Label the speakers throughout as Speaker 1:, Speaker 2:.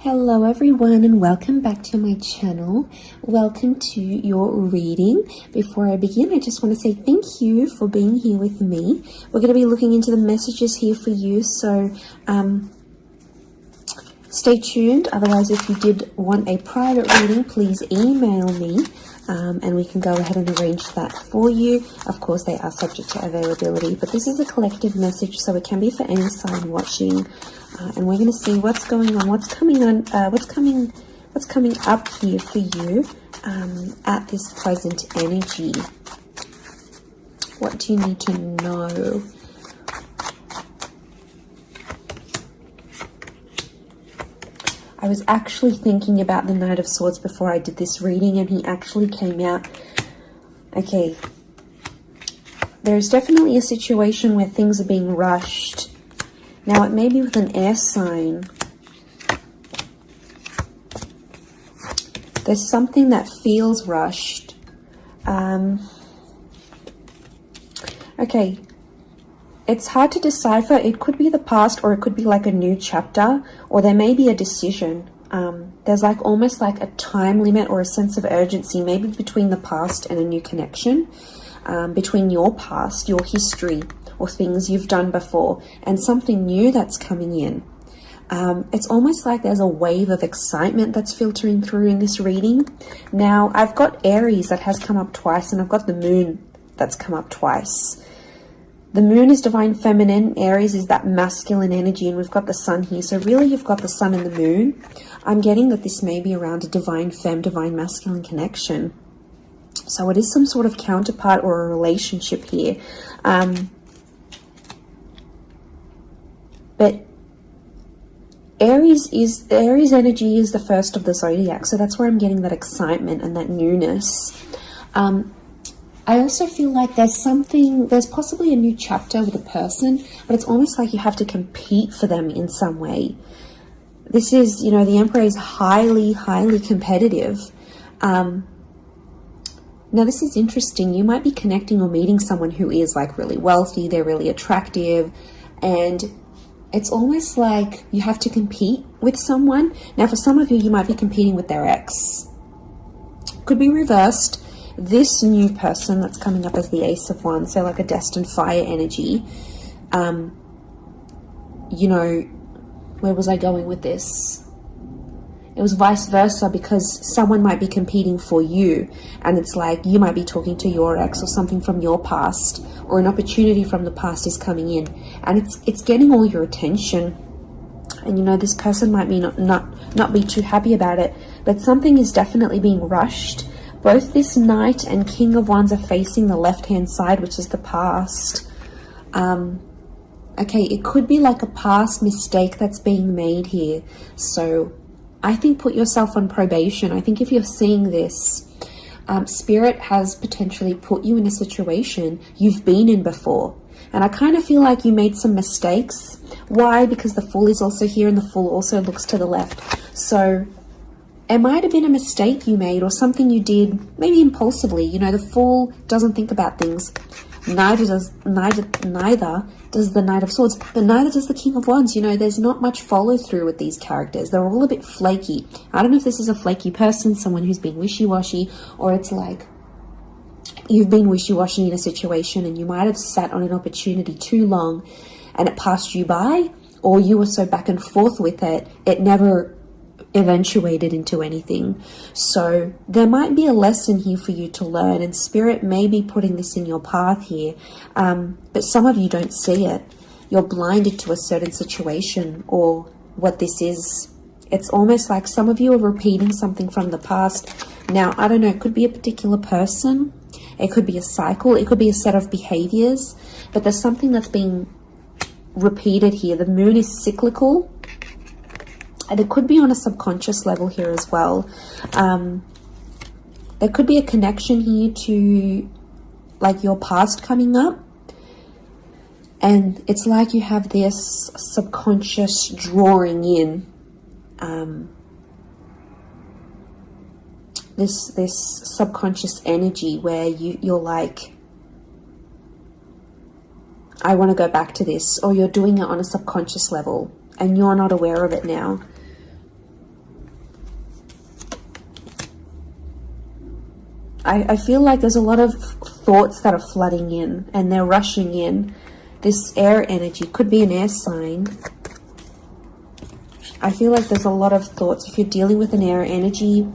Speaker 1: Hello everyone and welcome back to my channel. Welcome to your reading. Before I begin, I just want to say thank you for being here with me. We're going to be looking into the messages here for you, so stay tuned. Otherwise, if you did want a private reading, please email me and we can go ahead and arrange that for you. Of course, they are subject to availability, but this is a collective message, so it can be for any sign watching. And we're going to see what's going on, what's coming up here for you at this present energy. What do you need to know? I was actually thinking about the Knight of Swords before I did this reading, and he actually came out. Okay, there's definitely a situation where things are being rushed. Now, it may be with an air sign. There's something that feels rushed. Okay. It's hard to decipher. It could be the past, or it could be like a new chapter, or there may be a decision. There's like almost like a time limit or a sense of urgency, maybe between the past and a new connection, between your past, your history, or things you've done before, and something new that's coming in. It's almost like there's a wave of excitement that's filtering through in this reading. Now, I've got Aries that has come up twice, and I've got the Moon that's come up twice. The Moon is divine feminine, Aries is that masculine energy, and we've got the Sun here. So really, you've got the Sun and the Moon. I'm getting that this may be around a divine femme, divine masculine connection. So it is some sort of counterpart or a relationship here. But Aries energy is the first of the zodiac, so that's where I'm getting that excitement and that newness. I also feel like there's possibly a new chapter with a person, but it's almost like you have to compete for them in some way. This is, the Emperor is highly, highly competitive. Now, this is interesting. You might be connecting or meeting someone who is like really wealthy, they're really attractive, and it's almost like you have to compete with someone. Now, for some of you, you might be competing with their ex. Could be reversed. This new person that's coming up as the Ace of Wands, so like a destined fire energy. Where was I going with this? It was vice versa, because someone might be competing for you, and it's like you might be talking to your ex, or something from your past, or an opportunity from the past is coming in, and it's getting all your attention. And this person might be not be too happy about it, but something is definitely being rushed. Both this Knight and King of Wands are facing the left-hand side, which is the past. Okay, it could be like a past mistake that's being made here. So I think put yourself on probation. I think if you're seeing this, Spirit has potentially put you in a situation you've been in before. And I kind of feel like you made some mistakes. Why? Because the Fool is also here, and the Fool also looks to the left. So it might have been a mistake you made, or something you did maybe impulsively. The Fool doesn't think about things. Neither does the Knight of Swords, but neither does the King of Wands. There's not much follow through with these characters. They're all a bit flaky. I don't know if this is a flaky person, someone who's being wishy-washy, or it's like you've been wishy-washy in a situation and you might have sat on an opportunity too long and it passed you by, or you were so back and forth with it, it never eventuated into anything. So there might be a lesson here for you to learn, and Spirit may be putting this in your path here, but some of you don't see it. You're blinded to a certain situation or what this is. It's almost like some of you are repeating something from the past. Now, I don't know, it could be a particular person, it could be a cycle, it could be a set of behaviors, but there's something that's being repeated here. The Moon is cyclical, and it could be on a subconscious level here as well. There could be a connection here to like your past coming up. And it's like you have this subconscious drawing in. This subconscious energy where you're like, I want to go back to this. Or you're doing it on a subconscious level and you're not aware of it now. I feel like there's a lot of thoughts that are flooding in and they're rushing in. This air energy could be an air sign. I feel like there's a lot of thoughts. If you're dealing with an air energy,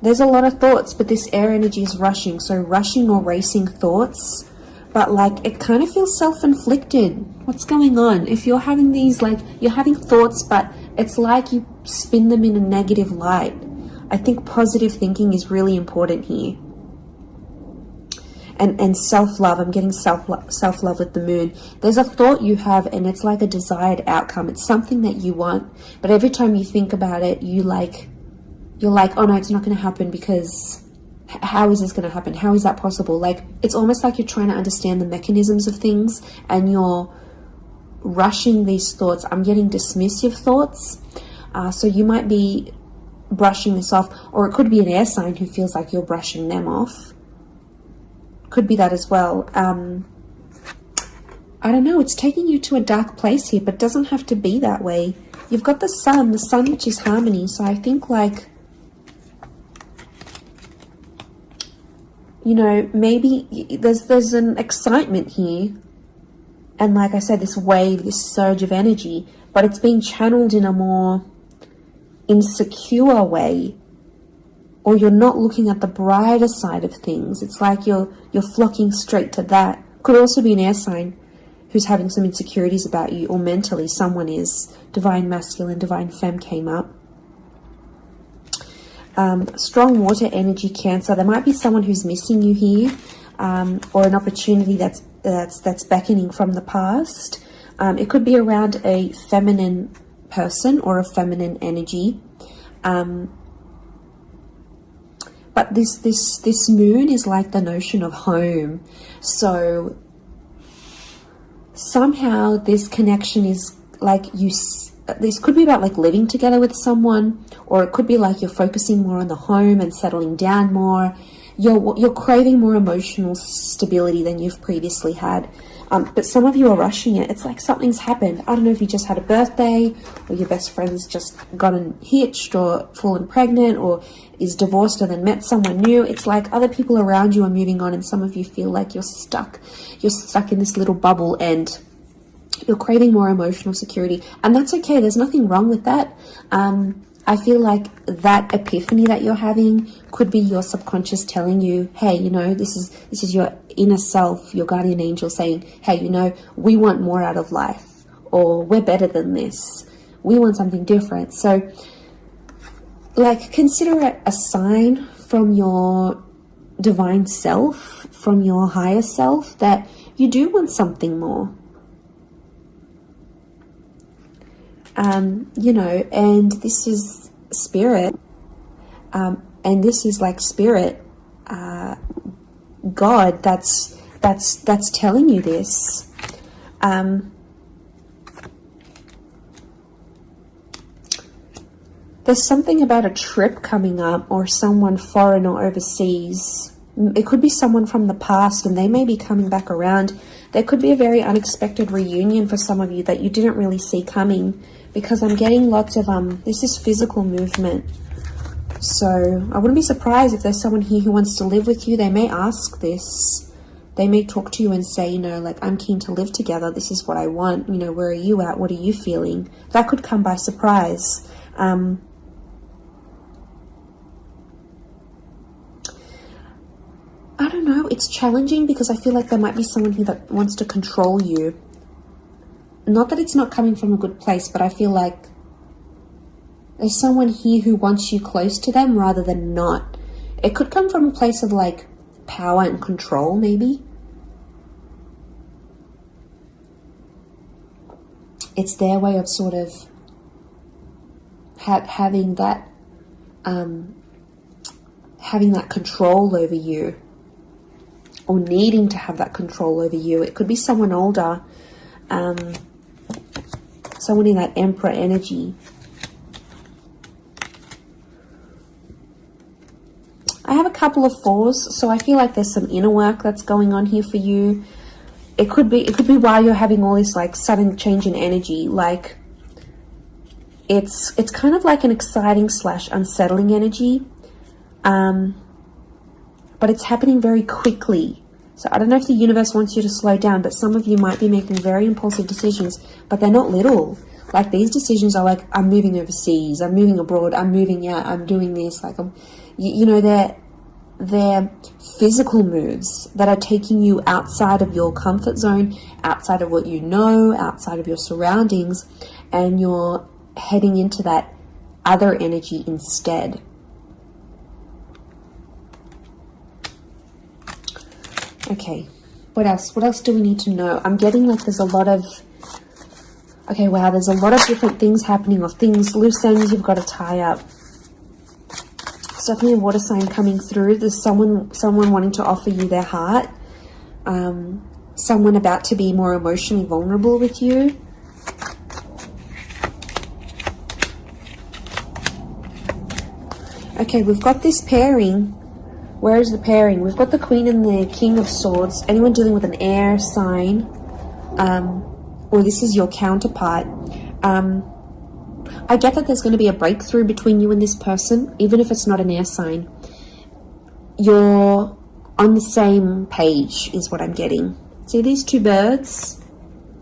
Speaker 1: there's a lot of thoughts, but this air energy is rushing. So rushing or racing thoughts, but like it kind of feels self-inflicted. What's going on? If you're having these, like, you're having thoughts, but it's like you spin them in a negative light. I think positive thinking is really important here. And self-love. I'm getting self-love with the moon. There's a thought you have and it's like a desired outcome. It's something that you want, but every time you think about it, you're like, oh no, it's not going to happen, because how is this going to happen? How is that possible? Like, it's almost like you're trying to understand the mechanisms of things and you're rushing these thoughts. I'm getting dismissive thoughts. So you might be brushing this off, or it could be an air sign who feels like you're brushing them off. Could be that as well. I don't know, it's taking you to a dark place here, but it doesn't have to be that way. You've got the sun which is harmony. So I think, like, you know, maybe there's an excitement here. And like I said, this wave, this surge of energy, but it's being channeled in a more insecure way, or you're not looking at the brighter side of things. It's like you're flocking straight to that. Could also be an air sign who's having some insecurities about you, or mentally someone is. Divine masculine, divine femme came up. Strong water energy, Cancer. There might be someone who's missing you here, or an opportunity that's beckoning from the past. It could be around a feminine person or a feminine energy. But this moon is like the notion of home. So somehow this connection is like this could be about like living together with someone, or it could be like you're focusing more on the home and settling down more. You're craving more emotional stability than you've previously had. But some of you are rushing it. It's like something's happened. I don't know if you just had a birthday, or your best friend's just gotten hitched or fallen pregnant, or is divorced and then met someone new. It's like other people around you are moving on, and some of you feel like you're stuck. You're stuck in this little bubble and you're craving more emotional security. And that's okay. There's nothing wrong with that. I feel like that epiphany that you're having could be your subconscious telling you, hey, you know, this is your inner self, your guardian angel saying, hey, you know, we want more out of life, or we're better than this. We want something different. So, like, consider it a sign from your divine self, from your higher self, that you do want something more. You know, and this is spirit, and this is like spirit, God, that's telling you this. There's something about a trip coming up, or someone foreign or overseas. It could be someone from the past and they may be coming back around. There could be a very unexpected reunion for some of you that you didn't really see coming, because I'm getting lots of, this is physical movement. So I wouldn't be surprised if there's someone here who wants to live with you. They may ask this. They may talk to you and say, you know, like, I'm keen to live together. This is what I want. You know, where are you at? What are you feeling? That could come by surprise. I don't know. It's challenging because I feel like there might be someone here that wants to control you. Not that it's not coming from a good place, but I feel like there's someone here who wants you close to them rather than not. It could come from a place of like power and control, maybe. It's their way of sort of having that control over you, or needing to have that control over you. It could be someone older, someone in that Emperor energy. I have a couple of fours, so I feel like there's some inner work that's going on here for you. It could be why you're having all this like sudden change in energy. Like, it's kind of like an exciting / unsettling energy, but it's happening very quickly. So I don't know if the universe wants you to slow down, but some of you might be making very impulsive decisions, but they're not little. Like, these decisions are like, I'm moving overseas, I'm moving abroad, I'm moving out, I'm doing this. Like, you know, they're physical moves that are taking you outside of your comfort zone, outside of what you know, outside of your surroundings, and you're heading into that other energy instead. Okay, what else? What else do we need to know? I'm getting like there's a lot of... Okay, wow, there's a lot of different things happening, or things, loose ends you've got to tie up. It's definitely a water sign coming through. There's someone wanting to offer you their heart. Someone about to be more emotionally vulnerable with you. Okay, we've got this pairing. Where is the pairing? We've got the Queen and the King of Swords. Anyone dealing with an air sign, or this is your counterpart. I get that there's going to be a breakthrough between you and this person, even if it's not an air sign. You're on the same page is what I'm getting. See these two birds?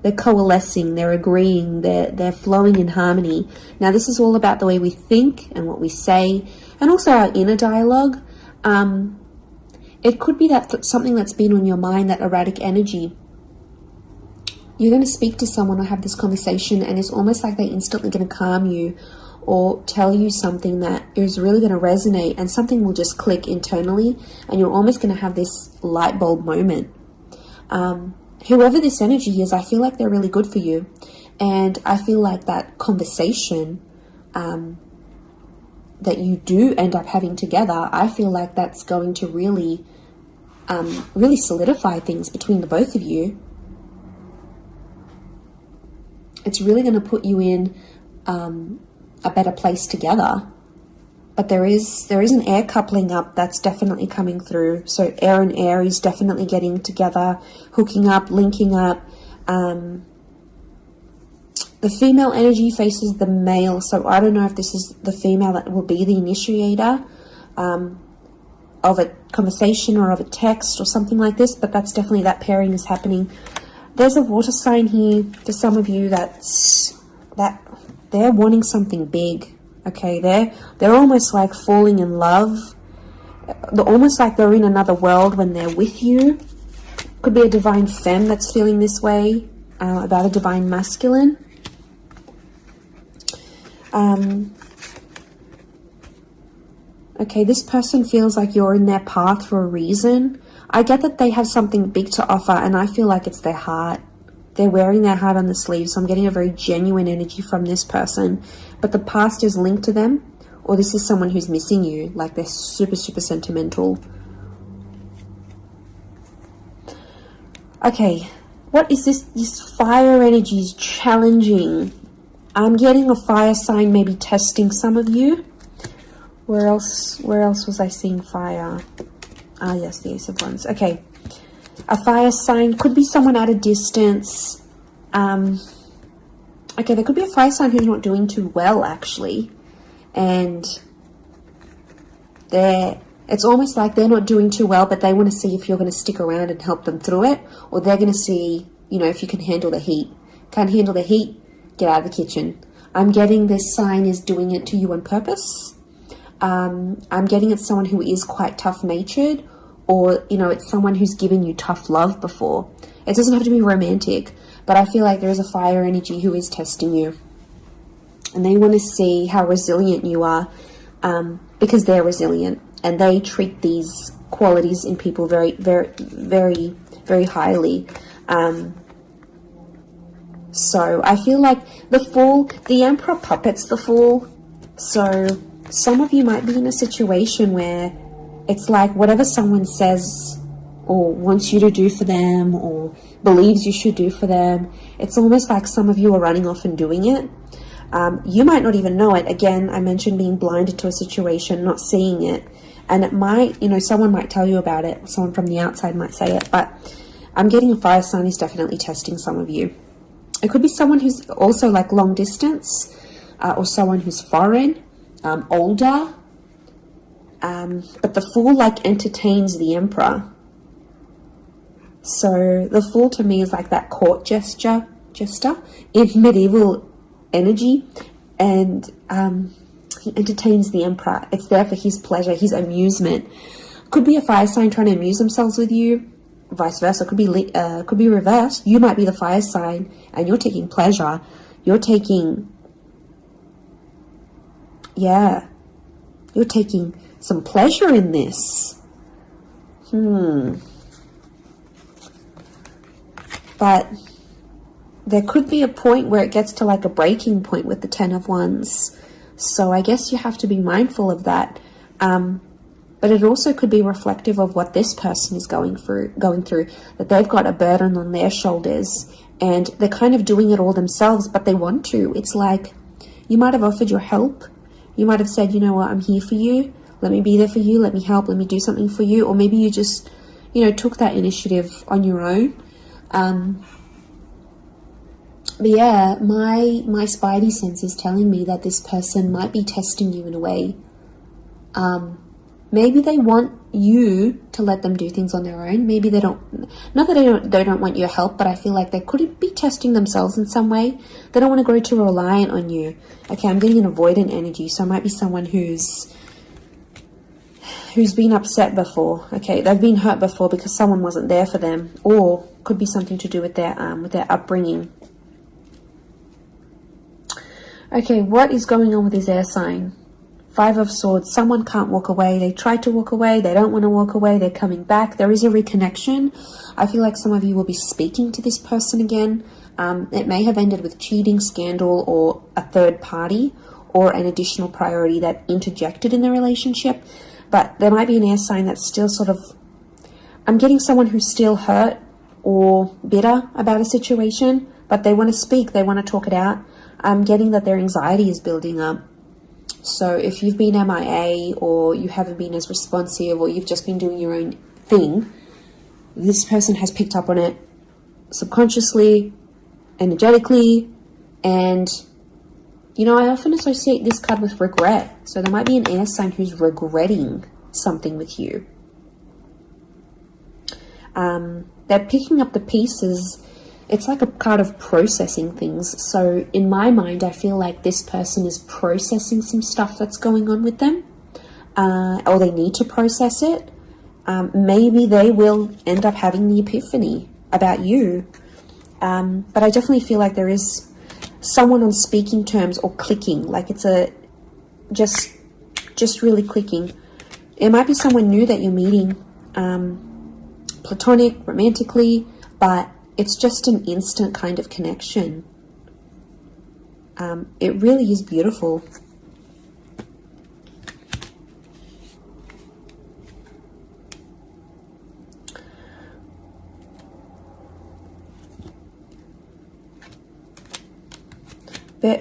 Speaker 1: They're coalescing, they're agreeing, they're flowing in harmony. Now this is all about the way we think and what we say, and also our inner dialogue. It could be that something that's been on your mind, that erratic energy. You're going to speak to someone or have this conversation, and it's almost like they're instantly going to calm you or tell you something that is really going to resonate, and something will just click internally, and you're almost going to have this light bulb moment. Whoever this energy is, I feel like they're really good for you, and I feel like that conversation that you do end up having together, I feel like that's going to really solidify things between the both of you. It's really going to put you in a better place together. But there is an air coupling up that's definitely coming through. So air and Aries definitely getting together, hooking up, linking up. The female energy faces the male. So I don't know if this is the female that will be the initiator of a conversation or of a text or something like this. But that's definitely, that pairing is happening. There's a water sign here for some of you that they're wanting something big. Okay, they're almost like falling in love. They're almost like they're in another world when they're with you. Could be a divine femme that's feeling this way about a divine masculine. Okay, this person feels like you're in their path for a reason. I get that they have something big to offer, and I feel like it's their heart. They're wearing their heart on the sleeve, so I'm getting a very genuine energy from this person. But the past is linked to them, or this is someone who's missing you, like they're super, super sentimental. Okay, what is this? This fire energy is challenging. I'm getting a fire sign maybe testing some of you. Where else was I seeing fire? Ah, yes, the Ace of Wands. Okay. A fire sign could be someone at a distance. Okay, there could be a fire sign who's not doing too well, actually. And it's almost like they're not doing too well, but they want to see if you're going to stick around and help them through it. Or they're going to see, you know, if you can handle the heat. Can't handle the heat? Get out of the kitchen. I'm getting this sign is doing it to you on purpose. I'm getting it's someone who is quite tough-natured, or, you know, it's someone who's given you tough love before. It doesn't have to be romantic, but I feel like there is a fire energy who is testing you. And they want to see how resilient you are, because they're resilient. And they treat these qualities in people very, very, very, very highly. So I feel like the Fool, the Emperor puppets the Fool. So some of you might be in a situation where it's like whatever someone says or wants you to do for them or believes you should do for them, it's almost like some of you are running off and doing it. You might not even know it. Again, I mentioned being blinded to a situation, not seeing it. And it might, you know, someone might tell you about it. Someone from the outside might say it. But I'm getting a fire sign is definitely testing some of you. It could be someone who's also like long distance. or someone who's foreign, older. But the Fool like entertains the Emperor. So the Fool to me is like that court jester in medieval energy, and he entertains the Emperor. It's there for his pleasure, his amusement. Could be a fire sign trying to amuse themselves with you, vice versa. Could be reversed. You might be the fire sign and you're taking pleasure. You're taking some pleasure in this. But there could be a point where it gets to like a breaking point with the Ten of Wands. So I guess you have to be mindful of that. But it also could be reflective of what this person is going through, that they've got a burden on their shoulders and they're kind of doing it all themselves, but they want to. It's like you might have offered your help. You might have said, you know what, I'm here for you. Let me be there for you. Let me help. Let me do something for you. Or maybe you just, took that initiative on your own. But yeah, my spidey sense is telling me that this person might be testing you in a way. Maybe they want you to let them do things on their own. Maybe they don't, not that they don't want your help, but I feel like they could be testing themselves in some way. They don't want to grow too reliant on you. Okay, I'm getting an avoidant energy, so it might be someone who's been upset before. Okay, they've been hurt before because someone wasn't there for them, or could be something to do with their upbringing. Okay, what is going on with this air sign? Five of Swords. Someone can't walk away. They tried to walk away. They don't want to walk away. They're coming back. There is a reconnection. I feel like some of you will be speaking to this person again. It may have ended with cheating, scandal, or a third party, or an additional priority that interjected in the relationship. But there might be an air sign that's still sort of... I'm getting someone who's still hurt or bitter about a situation, but they want to speak. They want to talk it out. I'm getting that their anxiety is building up. So if you've been MIA, or you haven't been as responsive, or you've just been doing your own thing, this person has picked up on it subconsciously, energetically, and I often associate this card with regret. So there might be an air sign who's regretting something with you. They're picking up the pieces. It's like a card of processing things. So in my mind, I feel like this person is processing some stuff that's going on with them, or they need to process it. Maybe they will end up having the epiphany about you. But I definitely feel like there is someone on speaking terms or clicking, like it's just really clicking. It might be someone new that you're meeting, platonic, romantically, but it's just an instant kind of connection. It really is beautiful.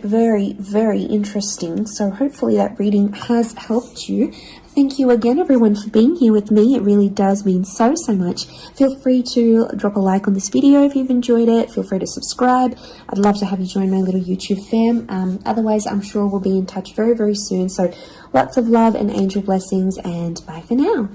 Speaker 1: Very, very interesting. So hopefully that reading has helped you. Thank you again, everyone, for being here with me. It really does mean so much. Feel free to drop a like on this video if you've enjoyed it. Feel free to subscribe. I'd love to have you join my little YouTube fam. Otherwise, I'm sure we'll be in touch very, very soon. So lots of love and angel blessings, and bye for now.